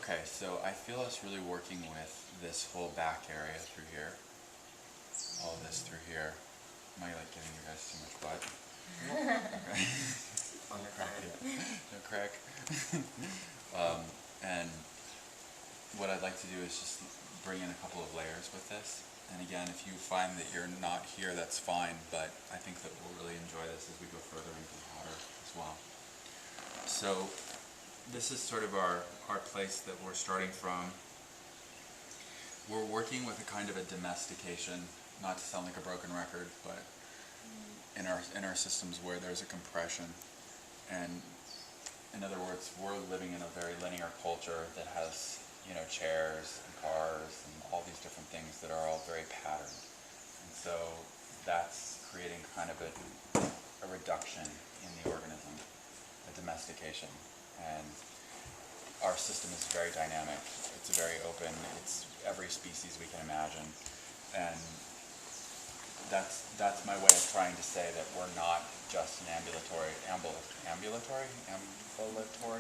Okay, so I feel us really working with this whole back area through here. All of this through here. Am I like giving you guys too much butt? Okay. On your crack. No crack. And what I'd like to do is just bring in a couple of layers with this. And again, if you find that you're not here, that's fine, but I think that we'll really enjoy this as we go further into the water as well. So this is sort of our place that we're starting from. We're working with a kind of a domestication, not to sound like a broken record, but in our systems where there's a compression. And in other words, we're living in a very linear culture that has, you know, chairs and cars and all these different things that are all very patterned. And so that's creating kind of a reduction in the organism, a domestication. And our system is very dynamic. It's very open. It's every species we can imagine. And that's my way of trying to say that we're not just an ambulatory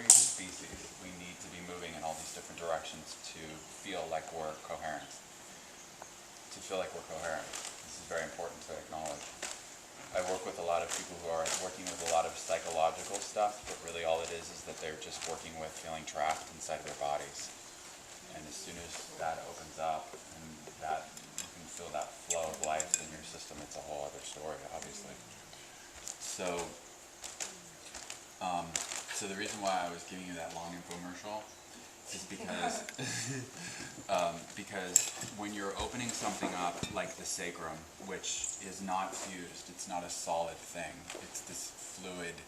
species. We need to be moving in all these different directions to feel like we're coherent. This is very important to acknowledge. I work with a lot of people who are working with a lot of psychological stuff, but really all it is that they're just working with feeling trapped inside of their bodies. And as soon as that opens up and that you can feel that flow of life in your system, it's a whole other story, obviously. So the reason why I was giving you that long infomercial is because because when you're opening something up like the sacrum, which is not fused, it's not a solid thing, it's this fluid,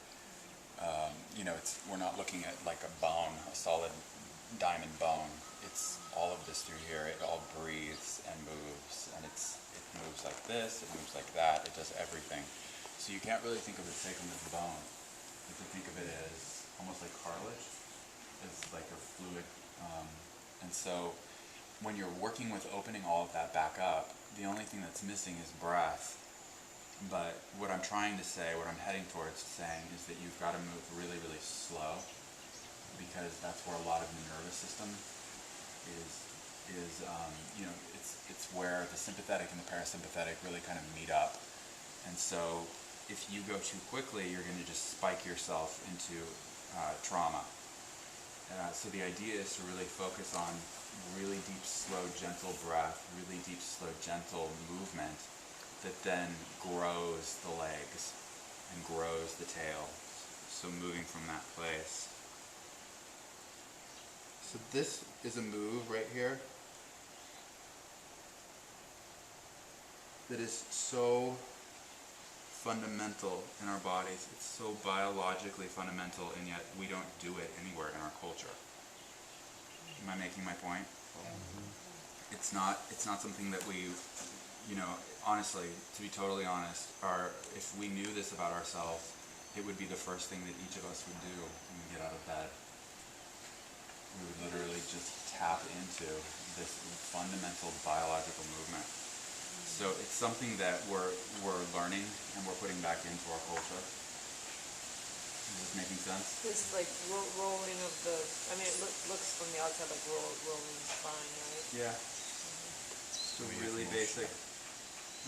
we're not looking at like a bone, a solid diamond bone. It's all of this through here. It all breathes and moves, and it moves like this, it moves like that, it does everything. So you can't really think of the sacrum as bone. You have to think of it as almost like cartilage. It's like a fluid. And so when you're working with opening all of that back up, the only thing that's missing is breath. But what I'm trying to say, what I'm heading towards saying, is that you've got to move really, really slow, because that's where a lot of the nervous system it's where the sympathetic and the parasympathetic really kind of meet up. And so if you go too quickly, you're going to just spike yourself into trauma. So the idea is to really focus on really deep, slow, gentle breath, really deep, slow, gentle movement that then grows the legs and grows the tail. So moving from that place. So this is a move right here that is so fundamental in our bodies. It's so biologically fundamental, and yet we don't do it anywhere in our culture. Am I making my point? Mm-hmm. It's not something that we, honestly, to be totally honest, if we knew this about ourselves, it would be the first thing that each of us would do when we get out of bed. We would literally just tap into this fundamental biological movement. So it's something that we're learning and we're putting back into our culture. Is this making sense? This like rolling of the, it looks from the outside like rolling spine, right? Yeah. So really basic.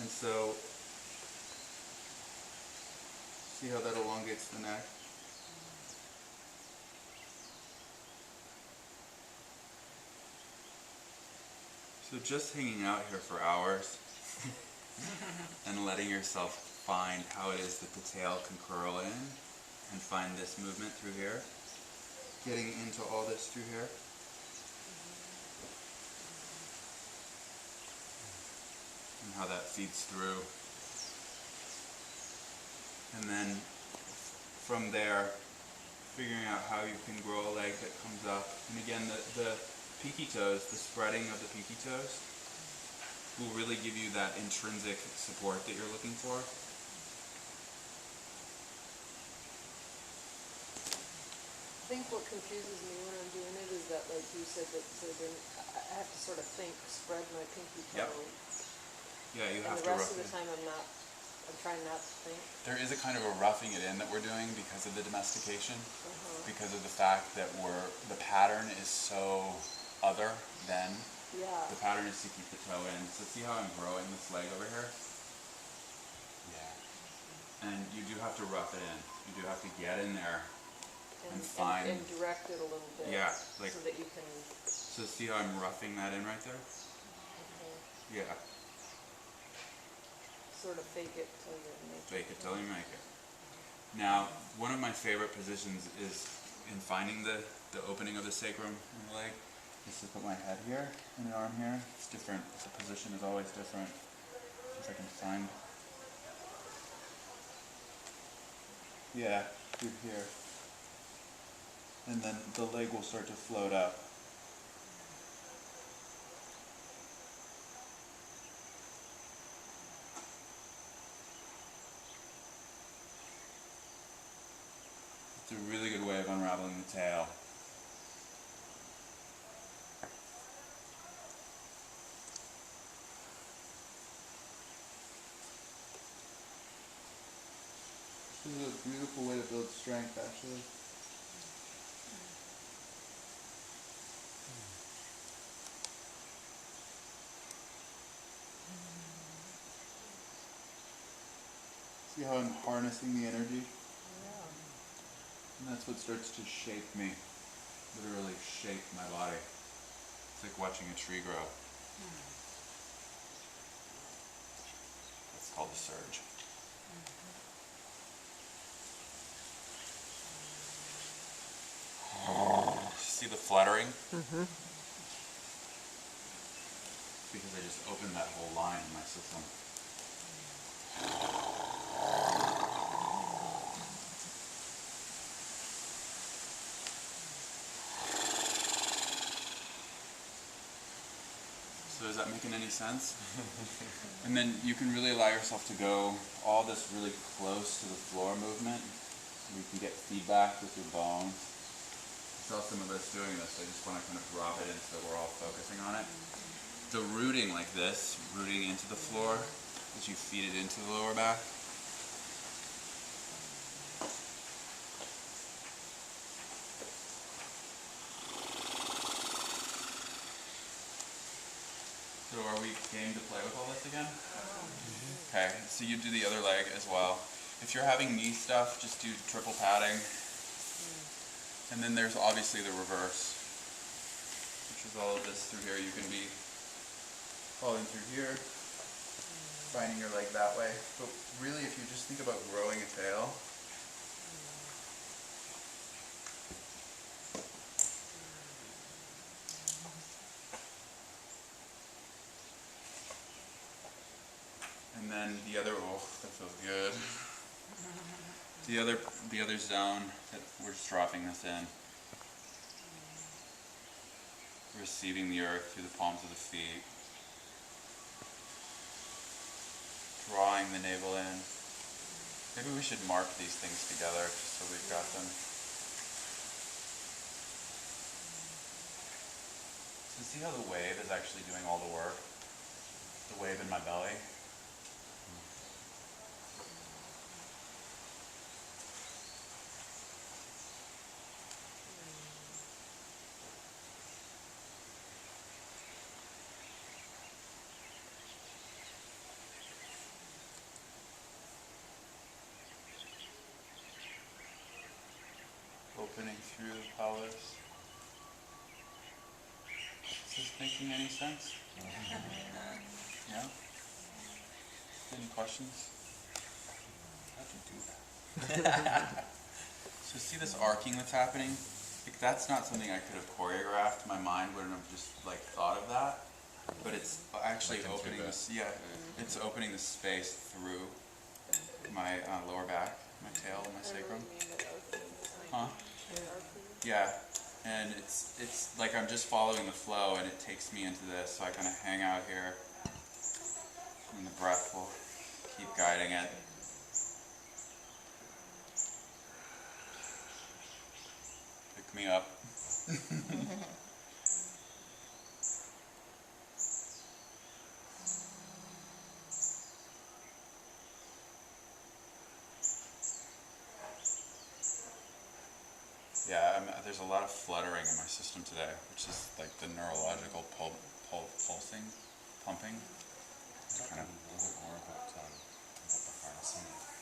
And so, see how that elongates the neck? So just hanging out here for hours and letting yourself find how it is that the tail can curl in and find this movement through here, getting into all this through here. And how that feeds through. And then from there, figuring out how you can grow a leg that comes up. And again, the peaky toes, the spreading of the peaky toes, will really give you that intrinsic support that you're looking for. I think what confuses me when I'm doing it is that, like you said, that I have to sort of spread my pinky toe. Yep. Yeah, you have and to. the rest of the time I'm not I'm trying not to think. There is a kind of a roughing it in that we're doing because of the domestication, because of the fact that the pattern is so other than. Yeah. The pattern is to keep the toe in. So see how I'm growing this leg over here? Yeah. And you do have to rough it in. You do have to get in there and find. And direct it a little bit. Yeah, like. So that you can. So see how I'm roughing that in right there? Okay. Yeah. Sort of fake it till you make it. Fake it till you make it. Now, one of my favorite positions is in finding the opening of the sacrum in the leg. Is to put my head here and an arm here. It's different. The position is always different. See if I can find. Yeah, through here. And then the leg will start to float up. It's a really good way of unraveling the tail. This is a beautiful way to build strength, actually. See how I'm harnessing the energy? Yeah. And that's what starts to shape me. Literally shape my body. It's like watching a tree grow. It's called a surge. See the fluttering? Mm-hmm. Because I just opened that whole line in my system. So is that making any sense? And then you can really allow yourself to go all this really close to the floor movement. So you can get feedback with your bones. I saw some of us doing this. I just want to kind of drop it in so we're all focusing on it. The rooting like this, rooting into the floor, as you feed it into the lower back. So are we game to play with all this again? Okay, so you do the other leg as well. If you're having knee stuff, just do triple padding. And then there's obviously the reverse, which is all of this through here. You can be falling through here, finding your leg that way. But really, if you just think about growing a tail, and then the other, oh, that feels good. The other zone that we're just dropping this in. Receiving the earth through the palms of the feet. Drawing the navel in. Maybe we should mark these things together just so we've got them. So see how the wave is actually doing all the work? The wave in my belly? Opening through the pelvis. Is this making any sense? Yeah? Any questions? How'd you do that? So see this arcing that's happening? Like, that's not something I could have choreographed. My mind wouldn't have just like thought of that. But it's actually Like opening this. Yeah, it's opening the space through my lower back, my tail, and my sacrum. Huh? Yeah, and it's like I'm just following the flow, and it takes me into this. So I kind of hang out here, and the breath will keep guiding it. Pick me up. Yeah, there's a lot of fluttering in my system today, which is like the neurological pulsing, pumping.